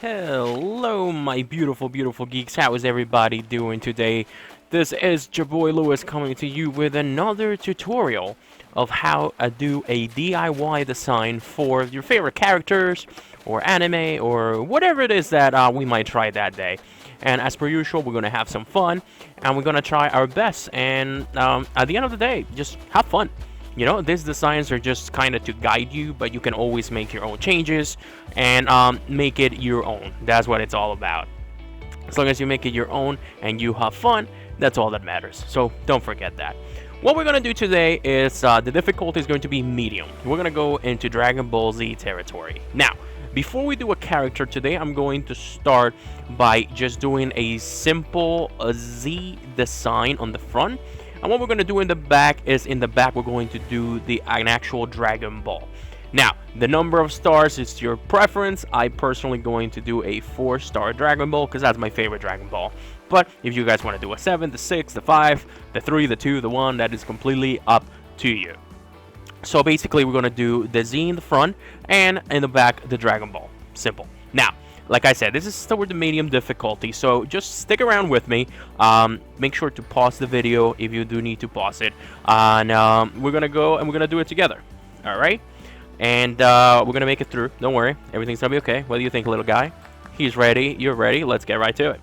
Hello, my beautiful, beautiful geeks. How is everybody doing today? This is your boy Lewis coming to you with another tutorial of how to do a DIY design for your favorite characters or anime or whatever it is that we might try that day. And as per usual, we're going to have some fun and we're going to try our best. And at the end of the day, just have fun. You know, these designs are just kind of to guide you, but you can always make your own changes and make it your own. That's what it's all about. As long as you make it your own and you have fun, that's all that matters. So don't forget that. What we're going to do today is the difficulty is going to be medium. We're going to go into Dragon Ball Z territory. Now, before we do a character today, I'm going to start by just doing a simple Z design on the front. And what we're going to do in the back is, in the back, we're going to do an actual Dragon Ball. Now, the number of stars is your preference. I personally going to do a 4-star Dragon Ball because that's my favorite Dragon Ball. But if you guys want to do a 7, the 6, the 5, the 3, the 2, the 1, that is completely up to you. So basically, we're going to do the Z in the front and in the back, the Dragon Ball. Simple. Now, like I said, this is still with the medium difficulty, so just stick around with me. Make sure to pause the video if you do need to pause it. And we're going to go and we're going to do it together. All right? And we're going to make it through. Don't worry. Everything's going to be okay. What do you think, little guy? He's ready. You're ready. Let's get right to it.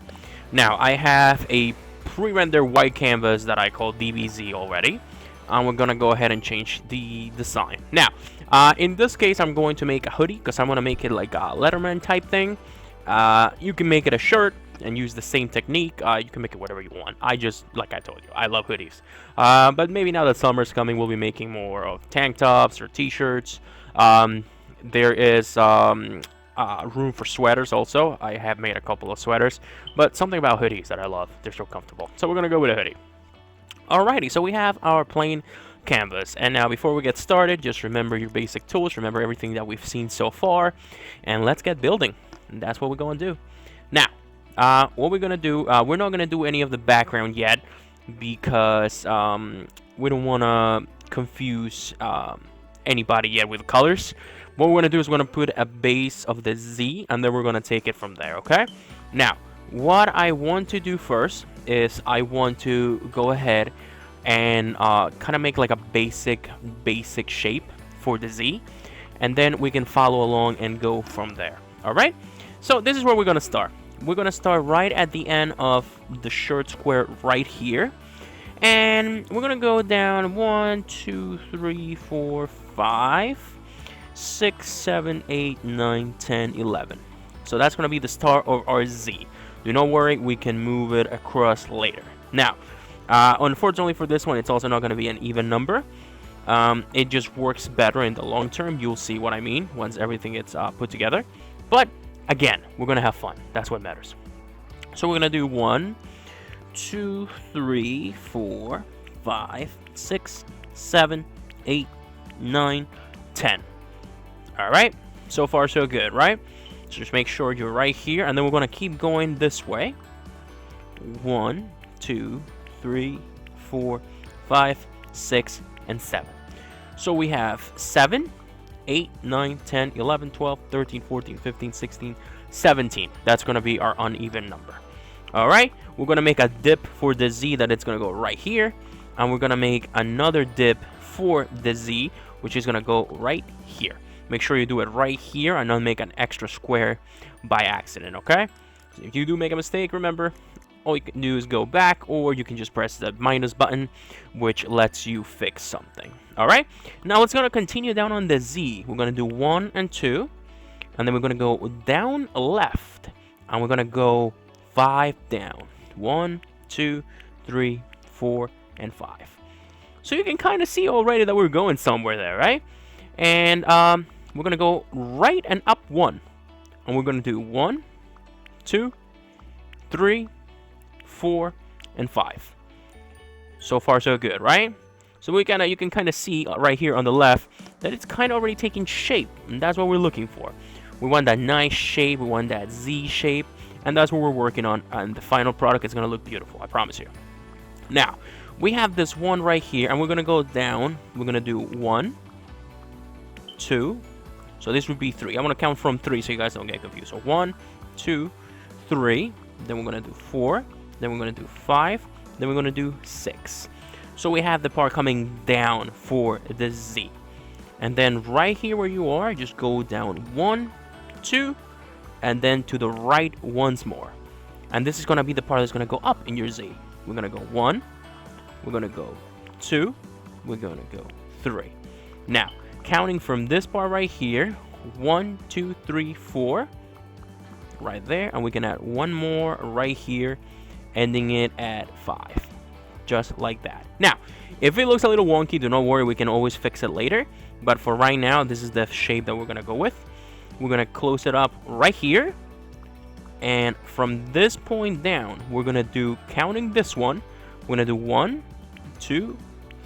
Now, I have a pre-rendered white canvas that I call DBZ already. And we're going to go ahead and change the design. Now, in this case, I'm going to make a hoodie because I'm going to make it like a Letterman type thing. You can make it a shirt and use the same technique. You can make it whatever you want. Like I told you, I love hoodies. But maybe now that summer's coming, we'll be making more of tank tops or t-shirts. There is room for sweaters also. I have made a couple of sweaters. But something about hoodies that I love. They're so comfortable. So we're going to go with a hoodie. Alrighty, so we have our plain canvas. And now before we get started, just remember your basic tools. Remember everything that we've seen so far. And let's get building. And that's what we're going to do. Now, what we're going to do, we're not going to do any of the background yet because we don't want to confuse anybody yet with colors. What we're going to do is we're going to put a base of the Z and then we're going to take it from there, okay? Now, what I want to do first is I want to go ahead and kind of make like a basic shape for the Z. And then we can follow along and go from there, all right? So this is where we're going to start. We're going to start right at the end of the shirt square right here. And we're going to go down 1, 2, 3, 4, 5, 6, 7, 8, 9, 10, 11. So that's going to be the start of our Z. Do not worry, we can move it across later. Now, unfortunately for this one, it's also not going to be an even number. It just works better in the long term. You'll see what I mean once everything gets put together. But again, we're going to have fun. That's what matters. So we're going to do 1, 2, 3, 4, 5, 6, 7, 8, 9, 10. All right. So far, so good, right? So just make sure you're right here. And then we're going to keep going this way. 1, 2, 3, 4, 5, 6, and 7. So we have 7, 8, 9, 10, 11, 12, 13, 14, 15, 16, 17. That's going to be our uneven number. All right, we're going to make a dip for the Z that it's going to go right here. And we're going to make another dip for the Z, which is going to go right here. Make sure you do it right here and not make an extra square by accident, okay? So if you do make a mistake, remember, all you can do is go back, or you can just press the minus button, which lets you fix something. All right, now it's going to continue down on the Z. We're going to do 1 and 2, and then we're going to go down left, and we're going to go 5 down. 1, 2, 3, 4, and 5. So you can kind of see already that we're going somewhere there, right? And we're going to go right and up 1. And we're going to do 1, 2, 3, 4, and 5. So far, so good, right? So you can kind of see right here on the left that it's kind of already taking shape. And that's what we're looking for. We want that nice shape. We want that Z shape. And that's what we're working on. And the final product is going to look beautiful. I promise you. Now, we have this one right here. And we're going to go down. We're going to do 1, 2. So this would be 3. I'm going to count from 3 so you guys don't get confused. So 1, 2, 3. Then we're gonna do 4. Then we're gonna do 5. Then we're gonna do 6. So we have the part coming down for the Z. And then right here where you are, just go down 1, 2, and then to the right once more. And this is gonna be the part that's gonna go up in your Z. We're gonna go 1, we're gonna go 2, we're gonna go 3. Now, counting from this part right here, 1, 2, 3, 4, right there, and we can add one more right here, ending it at 5, just like that. Now, if it looks a little wonky, do not worry, we can always fix it later. But for right now, this is the shape that we're gonna go with. We're gonna close it up right here, and from this point down, we're gonna do, counting this one, we're gonna do 1, 2,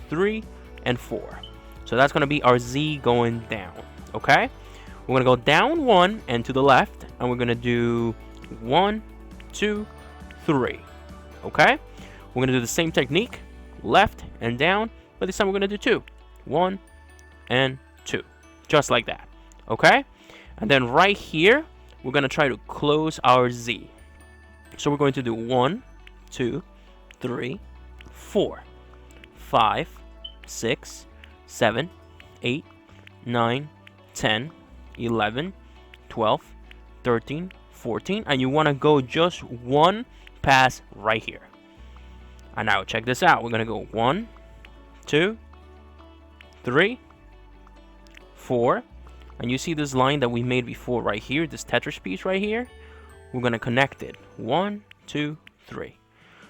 3, and 4. So that's gonna be our Z going down, okay? We're gonna go down 1 and to the left, and we're gonna do 1, 2, 3, okay? We're gonna do the same technique, left and down, but this time we're gonna do 2, 1 and 2, just like that, okay? And then right here, we're gonna try to close our Z. So we're going to do 1, 2, 3, 4, 5, 6, 7, 8, 9, 10, 11, 12, 13, 14, and you want to go just one pass right here. And now check this out. We're going to go 1, 2, 3, 4, and you see this line that we made before right here, this Tetris piece right here? We're going to connect it. 1, 2, 3.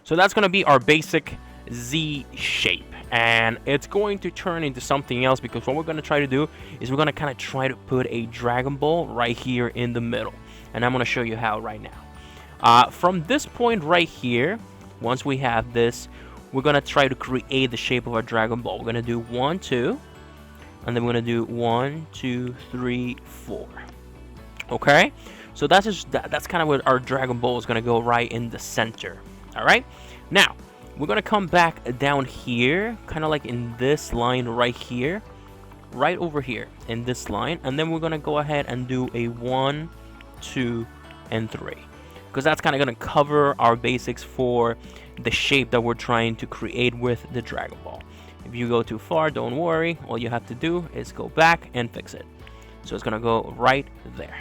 So that's going to be our basic Z shape, and it's going to turn into something else, because what we're going to try to do is we're going to kind of try to put a Dragon Ball right here in the middle, and I'm going to show you how right now. From this point right here, once we have this, we're going to try to create the shape of our Dragon Ball. We're going to do 1, 2, and then we're going to do 1, 2, 3, 4. Okay, so that's kind of where our Dragon Ball is going to go, right in the center. All right, now we're going to come back down here, kind of like in this line right here, right over here in this line, and then we're going to go ahead and do a 1, 2, and 3, because that's kind of going to cover our basics for the shape that we're trying to create with the Dragon Ball. If you go too far, don't worry, all you have to do is go back and fix it. So it's going to go right there.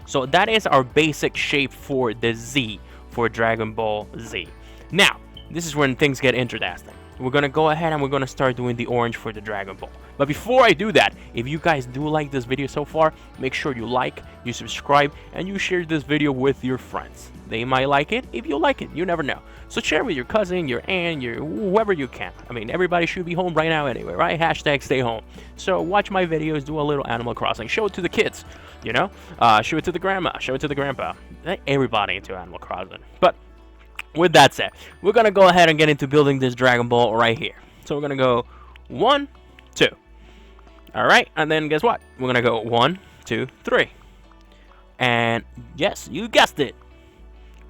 So that is our basic shape for the Z, for Dragon Ball Z. Now, this is when things get interesting. We're going to go ahead and we're going to start doing the orange for the Dragon Ball. But before I do that, if you guys do like this video so far, make sure you like, you subscribe, and you share this video with your friends. They might like it. If you like it, you never know. So share with your cousin, your aunt, your whoever you can. I mean, everybody should be home right now anyway, right? Hashtag stay home. So watch my videos, do a little Animal Crossing. Show it to the kids, you know? Show it to the grandma, show it to the grandpa. Everybody into Animal Crossing. But with that said, we're going to go ahead and get into building this Dragon Ball right here. So we're going to go 1, 2. All right, and then guess what? We're going to go 1, 2, 3. And yes, you guessed it.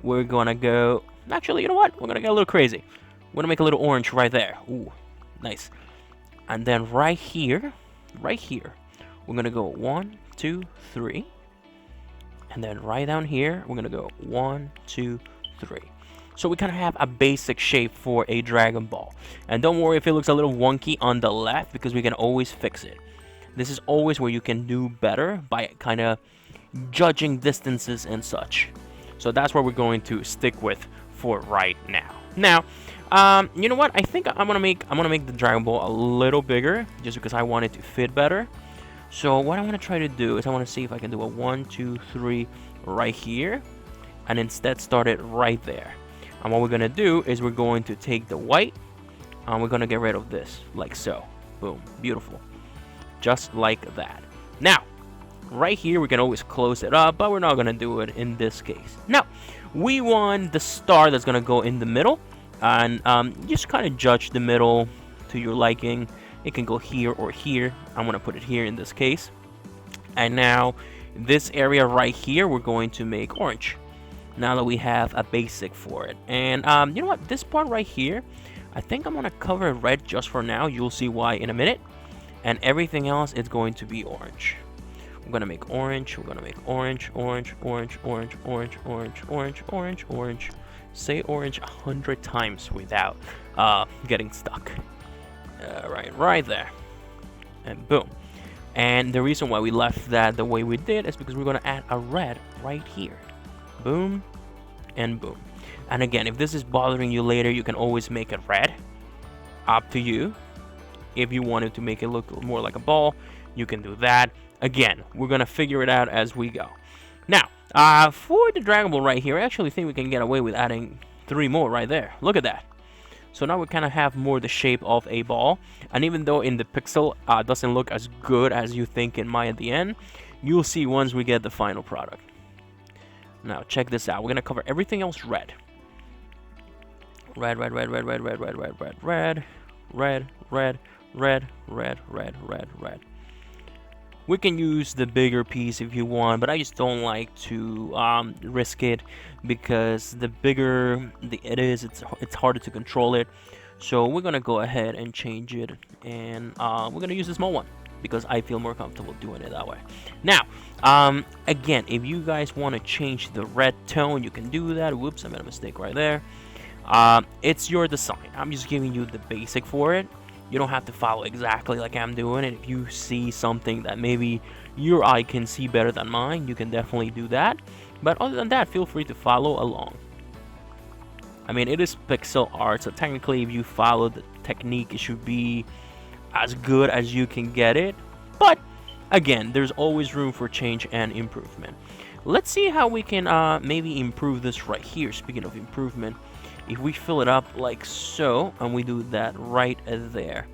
We're going to go, actually, you know what? We're going to get a little crazy. We're going to make a little orange right there. Ooh, nice. And then right here, we're going to go 1, 2, 3. And then right down here, we're going to go 1, 2, 3. So we kind of have a basic shape for a Dragon Ball. And don't worry if it looks a little wonky on the left, because we can always fix it. This is always where you can do better by kind of judging distances and such. So that's what we're going to stick with for right now. Now, you know what? I think I'm gonna make the Dragon Ball a little bigger, just because I want it to fit better. So what I'm gonna try to do is I want to see if I can do a 1, 2, 3 right here, and instead start it right there. And what we're going to do is we're going to take the white, and we're going to get rid of this, like so. Boom. Beautiful. Just like that. Now, right here, we can always close it up, but we're not going to do it in this case. Now, we want the star that's going to go in the middle, and just kind of judge the middle to your liking. It can go here or here. I'm going to put it here in this case. And now, this area right here, we're going to make orange. Now that we have a basic for it. And you know what, this part right here, I think I'm gonna cover it red just for now. You'll see why in a minute. And everything else is going to be orange. We're gonna make orange. We're gonna make orange, orange, orange, orange, orange, orange, orange, orange, orange. Say orange 100 times without getting stuck. Right there. And boom. And the reason why we left that the way we did is because we're gonna add a red right here. Boom and boom. And again, if this is bothering you later, you can always make it red. Up to you. If you wanted to make it look more like a ball, you can do that. Again, we're gonna figure it out as we go. Now, for the Dragon Ball right here, I actually think we can get away with adding 3 more right there. Look at that. So now we kind of have more the shape of a ball. And even though in the pixel doesn't look as good as you think it might at the end, you'll see once we get the final product. Now, check this out. We're gonna cover everything else red. Red, red, red, red, red, red, red, red, red, red, red, red, red, red, red, red, red. We can use the bigger piece if you want, but I just don't like to risk it because the bigger it is, it's harder to control it. So we're gonna go ahead and change it, and we're gonna use the small one because I feel more comfortable doing it that way. Now, again, if you guys want to change the red tone, you can do that. Whoops, I made a mistake right there. It's your design. I'm just giving you the basic for it. You don't have to follow exactly like I'm doing it. If you see something that maybe your eye can see better than mine, you can definitely do that. But other than that, feel free to follow along. I mean, it is pixel art, so technically if you follow the technique, it should be as good as you can get it. But again, there's always room for change and improvement. Let's see how we can maybe improve this right here. Speaking of improvement, if we fill it up like so, and we do that right there,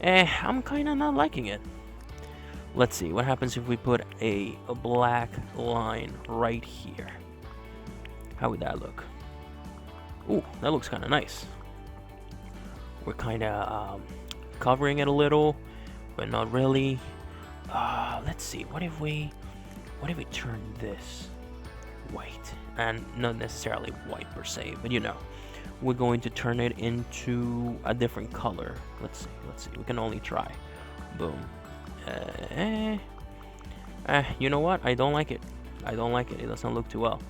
I'm kind of not liking it. Let's see what happens if we put a black line right here. How would that look? Ooh, that looks kind of nice. We're kind of covering it a little, but not really. Let's see. What if we turn this white, and not necessarily white per se, but you know. We're going to turn it into a different color. Let's see. We can only try. Boom. You know what? I don't like it. It doesn't look too well.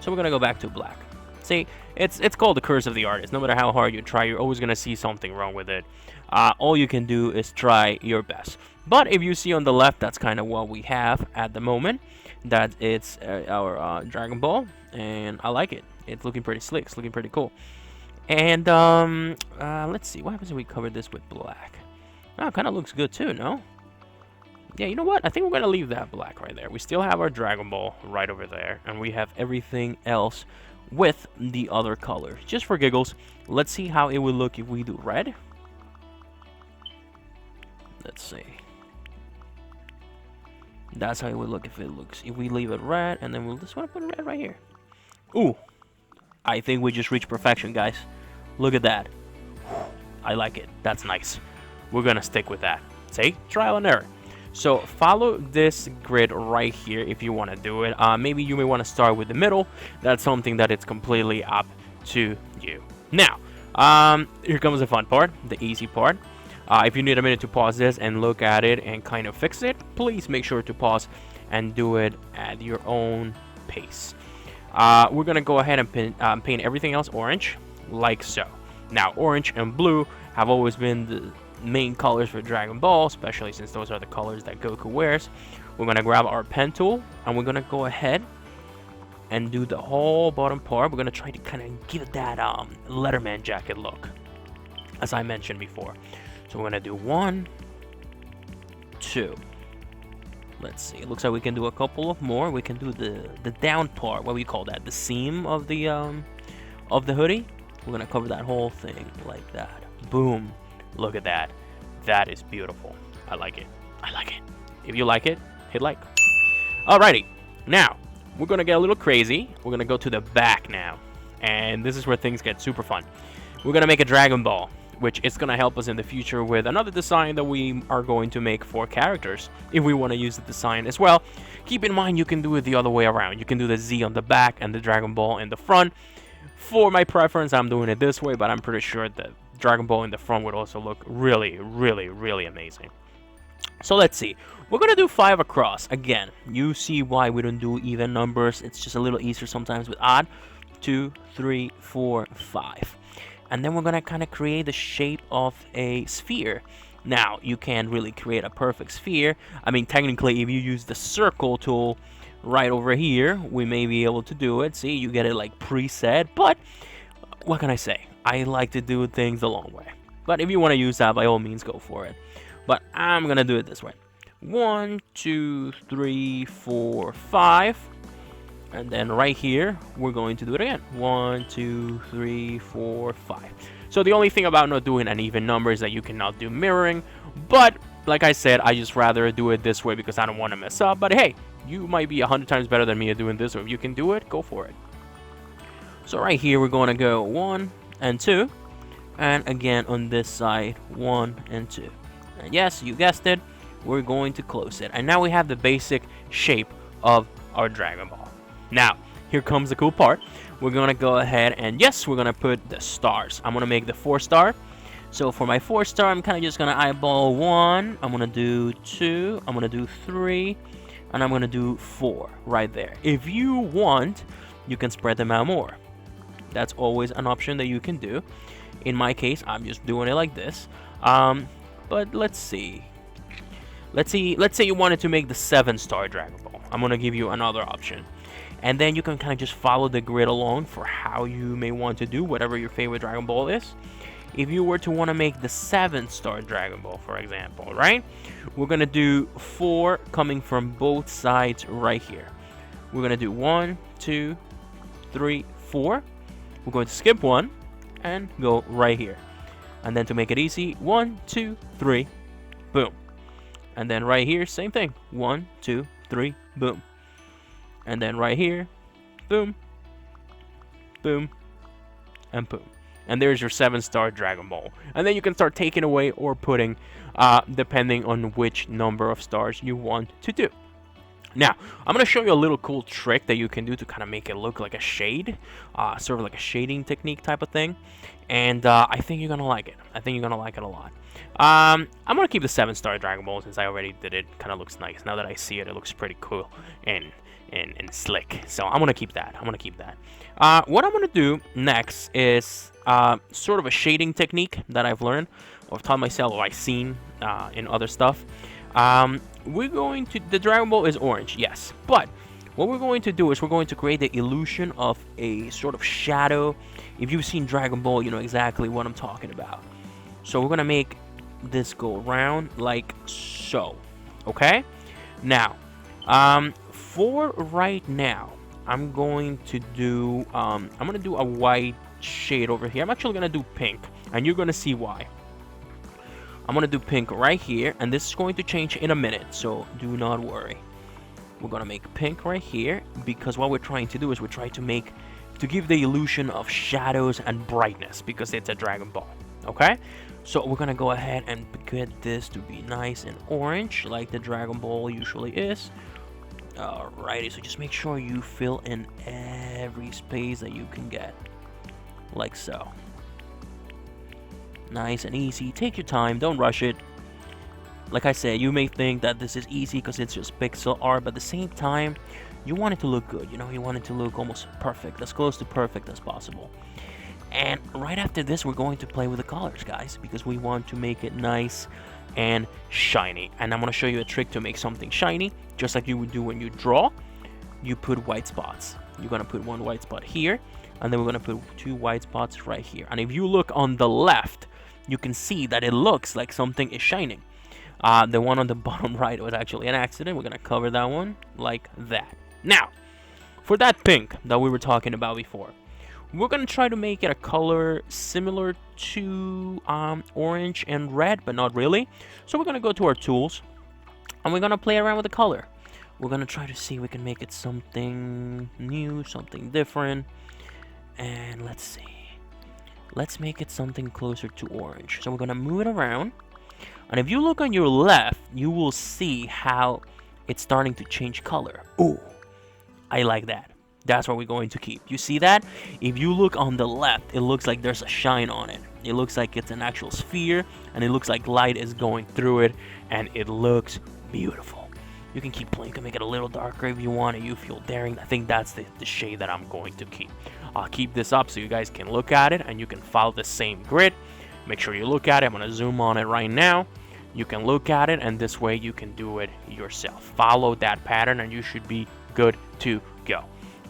So we're gonna go back to black. See, it's called the curse of the artist. No matter how hard you try, you're always gonna see something wrong with it. All you can do is try your best. But if you see on the left, that's kind of what we have at the moment. That it's our Dragon Ball, and I like it. It's looking pretty slick. It's looking pretty cool. And let's see, what happens if we cover this with black? Oh, it kind of looks good too, no? Yeah, you know what? I think we're going to leave that black right there. We still have our Dragon Ball right over there, and we have everything else with the other colors. Just for giggles, let's see how it would look if we do red. Let's see. That's how it would look if we leave it red, and then we'll just want to put red right here. Ooh. I think we just reached perfection, guys. Look at that. I like it. That's nice. We're gonna stick with that. See? Trial and error. So follow this grid right here if you want to do it. Maybe you may want to start with the middle. That's something that it's completely up to you. Now, here comes the fun part, the easy part. If you need a minute to pause this and look at it and kind of fix it, please make sure to pause and do it at your own pace. We're gonna go ahead and paint everything else orange, like so. Now, orange and blue have always been the main colors for Dragon Ball, especially since those are the colors that Goku wears. We're gonna grab our pen tool, and we're gonna go ahead and do the whole bottom part. We're gonna try to kind of give it that Letterman jacket look, as I mentioned before. So we're gonna do 1, 2. Let's see. It looks like we can do a couple of more. We can do the down part. What we call that? The seam of the hoodie. We're gonna cover that whole thing like that. Boom. Look at that. That is beautiful. I like it. I like it. If you like it, hit like. Alrighty. Now we're gonna get a little crazy. We're gonna go to the back now, and this is where things get super fun. We're gonna make a Dragon Ball, which is going to help us in the future with another design that we are going to make for characters, if we want to use the design as well. Keep in mind, you can do it the other way around. You can do the Z on the back and the Dragon Ball in the front. For my preference, I'm doing it this way, but I'm pretty sure that Dragon Ball in the front would also look really, really, really amazing. So let's see. We're gonna do 5 across. Again, you see why we don't do even numbers. It's just a little easier sometimes with odd. 2, 3, 4, 5. And then we're gonna kind of create the shape of a sphere. Now, you can't really create a perfect sphere. I mean, technically, if you use the circle tool right over here, we may be able to do it. See, you get it like preset, but what can I say? I like to do things the long way. But if you want to use that, by all means, go for it. But I'm gonna do it this way. 1, 2, 3, 4, 5. And then right here, we're going to do it again. 1, 2, 3, 4, 5. So the only thing about not doing an even number is that you cannot do mirroring. But like I said, I just rather do it this way because I don't want to mess up. But hey, you might be 100 times better than me at doing this. So if you can do it, go for it. So right here, we're going to go 1 and 2. And again, on this side, 1 and 2. And yes, you guessed it, we're going to close it. And now we have the basic shape of our Dragon Ball. Now, here comes the cool part. We're going to go ahead and, yes, we're going to put the stars. I'm going to make the 4-star. So for my 4-star, I'm kind of just going to eyeball 1. I'm going to do 2. I'm going to do 3. And I'm going to do 4 right there. If you want, you can spread them out more. That's always an option that you can do. In my case, I'm just doing it like this. But let's see. Let's say you wanted to make the 7-star Dragon Ball. I'm going to give you another option. And then you can kind of just follow the grid along for how you may want to do whatever your favorite Dragon Ball is. If you were to want to make the 7-star Dragon Ball, for example, right? We're going to do 4 coming from both sides right here. We're going to do 1, 2, 3, 4. We're going to skip 1 and go right here. And then to make it easy, 1, 2, 3, boom. And then right here, same thing. 1, 2, 3, boom. And then right here, boom, boom, and boom. And there's your 7-star Dragon Ball. And then you can start taking away or putting, depending on which number of stars you want to do. Now, I'm going to show you a little cool trick that you can do to kind of make it look like a shade. Sort of like a shading technique type of thing. And I think you're going to like it. I think you're going to like it a lot. I'm going to keep the 7-star Dragon Ball since I already did it. Kind of looks nice. Now that I see it, it looks pretty cool and slick. So I'm going to keep that. What I'm going to do next is sort of a shading technique that I've learned or taught myself or I've seen in other stuff. We're going to, the Dragon Ball is orange, yes, but what we're going to do is we're going to create the illusion of a sort of shadow. If you've seen Dragon Ball, you know exactly what I'm talking about. So we're going to make this go around like so, okay? Now, for right now, I'm going to do a white shade over here. I'm actually going to do pink, and you're going to see why. I'm going to do pink right here, and this is going to change in a minute, so do not worry. We're going to make pink right here, because what we're trying to do is we're trying to give the illusion of shadows and brightness, because it's a Dragon Ball, okay? So we're going to go ahead and get this to be nice and orange, like the Dragon Ball usually is. Alrighty, so just make sure you fill in every space that you can get, like so. Nice and easy. Take your time. Don't rush it. Like I said, you may think that this is easy because it's just pixel art, but at the same time, you want it to look good. You know, you want it to look almost perfect, as close to perfect as possible. And right after this, we're going to play with the colors, guys, because we want to make it nice and shiny. And I'm going to show you a trick to make something shiny, just like you would do when you draw. You put white spots. You're going to put one white spot here, and then we're going to put 2 white spots right here. And if you look on the left, you can see that it looks like something is shining. The one on the bottom right was actually an accident. We're going to cover that one like that. Now, for that pink that we were talking about before, we're going to try to make it a color similar to orange and red, but not really. So we're going to go to our tools, and we're going to play around with the color. We're going to try to see if we can make it something new, something different. And let's see. Let's make it something closer to orange. So we're going to move it around. And if you look on your left, you will see how it's starting to change color. Ooh, I like that. That's what we're going to keep. You see that? If you look on the left, it looks like there's a shine on it. It looks like it's an actual sphere, and it looks like light is going through it, and it looks beautiful. You can keep playing, you can make it a little darker if you want, and you feel daring. I think that's the shade that I'm going to keep. I'll keep this up so you guys can look at it, and you can follow the same grid. Make sure you look at it. I'm going to zoom on it right now. You can look at it, and this way you can do it yourself. Follow that pattern, and you should be good to go.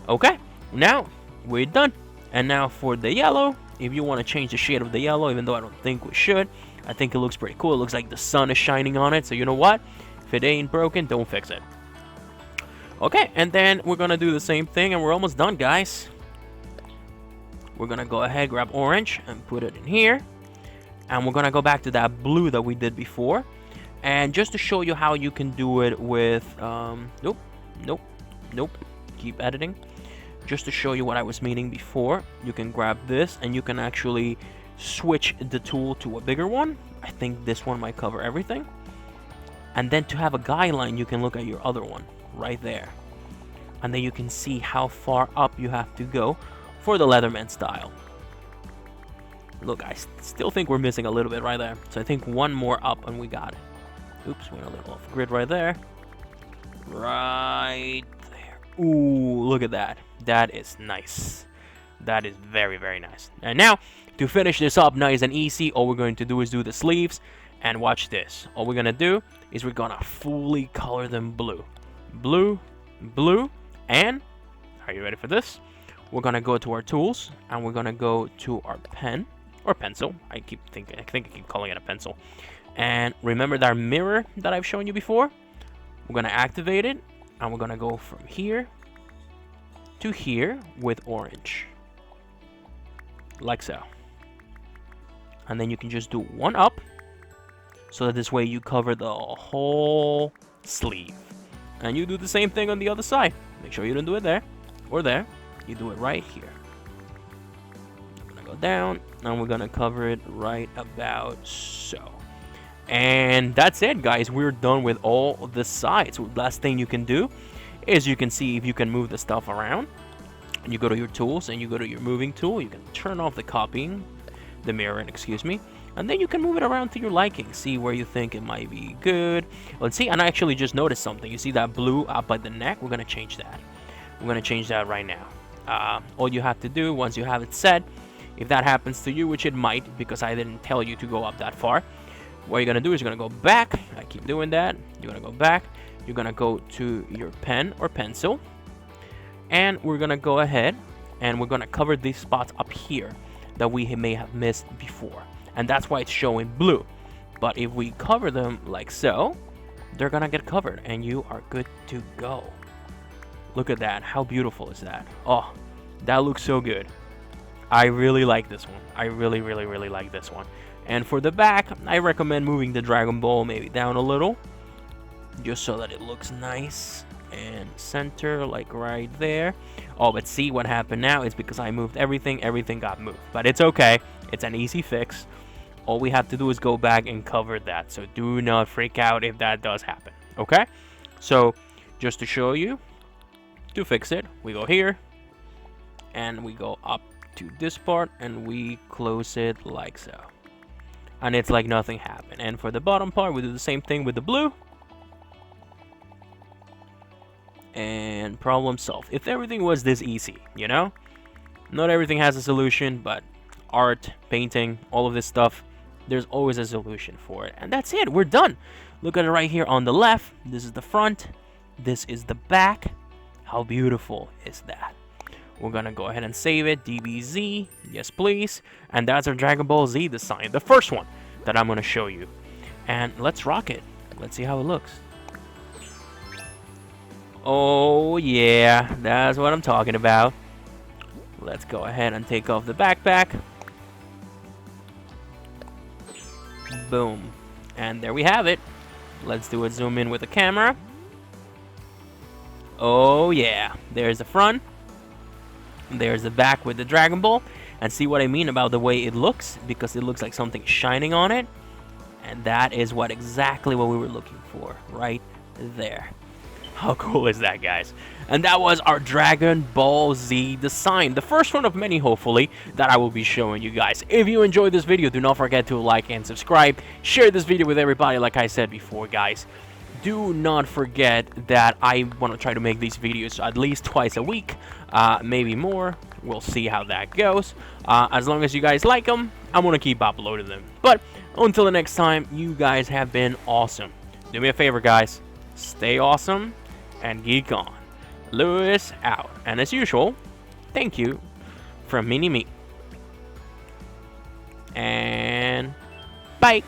Okay, now we're done. And now for the yellow, if you want to change the shade of the yellow, even though I don't think we should, I think it looks pretty cool. It looks like the sun is shining on it, so you know what? If it ain't broken, don't fix it. Okay, and then we're going to do the same thing, and we're almost done, guys. We're going to go ahead, grab orange, and put it in here. And we're going to go back to that blue that we did before. And just to show you how you can do it with... Nope. Keep editing. Just to show you what I was meaning before, you can grab this, and you can actually switch the tool to a bigger one. I think this one might cover everything. And then to have a guideline, you can look at your other one right there. And then you can see how far up you have to go for the Leatherman style. Look, I still think we're missing a little bit right there. So I think one more up and we got it. Oops, went a little off grid right there. Right there. Ooh, look at that. That is nice. That is very, very nice. And now, to finish this up nice and easy, all we're going to do is do the sleeves. And watch this. All we're going to do is we're going to fully color them blue. Blue, blue, and... Are you ready for this? We're going to go to our tools, and we're going to go to our pen. Or pencil. I think I keep calling it a pencil. And remember that mirror that I've shown you before? We're going to activate it. And we're going to go from here to here with orange. Like so. And then you can just do one up. So that this way you cover the whole sleeve. And you do the same thing on the other side. Make sure you don't do it there. Or there. You do it right here. Down, and we're gonna cover it right about so. And that's it, guys. We're done with all the sides. Last thing you can do is you can see if you can move the stuff around. And you go to your tools and you go to your moving tool. You can turn off the copying, the mirroring, excuse me, and then you can move it around to your liking. See where you think it might be good. Let's see. And I actually just noticed something. You see that blue up by the neck? We're gonna change that. We're gonna change that right now. All you have to do once you have it set. If that happens to you, which it might, because I didn't tell you to go up that far, what you're going to do is you're going to go back. I keep doing that. You're going to go back. You're going to go to your pen or pencil. And we're going to go ahead and we're going to cover these spots up here that we may have missed before. And that's why it's showing blue. But if we cover them like so, they're going to get covered and you are good to go. Look at that. How beautiful is that? Oh, that looks so good. I really like this one. I really like this one. And for the back, I recommend moving the Dragon Ball maybe down a little. Just so that it looks nice and center, like right there. Oh, but see what happened now is because I moved everything. Everything got moved. But it's okay. It's an easy fix. All we have to do is go back and cover that. So do not freak out if that does happen. Okay? So just to show you, to fix it, we go here. And we go up to this part and we close it like so, and it's like nothing happened. And for the bottom part, we do the same thing with the blue, and problem solved. If everything was this easy, you know, not everything has a solution, but art, painting, all of this stuff, there's always a solution for it. And that's it, we're done. Look at it right here on the left. This is the front, this is the back. How beautiful is that? We're going to go ahead and save it. DBZ. Yes, please. And that's our Dragon Ball Z design. The first one that I'm going to show you. And let's rock it. Let's see how it looks. Oh, yeah. That's what I'm talking about. Let's go ahead and take off the backpack. Boom. And there we have it. Let's do a zoom in with the camera. Oh, yeah. There's the front. There's the back with the Dragon Ball. And see what I mean about the way it looks? Because it looks like something shining on it. And that is exactly what we were looking for. Right there. How cool is that, guys? And that was our Dragon Ball Z design. The first one of many, hopefully, that I will be showing you guys. If you enjoyed this video, do not forget to like and subscribe. Share this video with everybody, like I said before, guys. do not forget that I want to try to make these videos at least twice a week, maybe more. We'll see how that goes. As long as you guys like them, I'm going to keep uploading them. But until the next time, you guys have been awesome. Do me a favor, guys. Stay awesome and geek on. Lewis out. And as usual, thank you from Mini Me. And bye.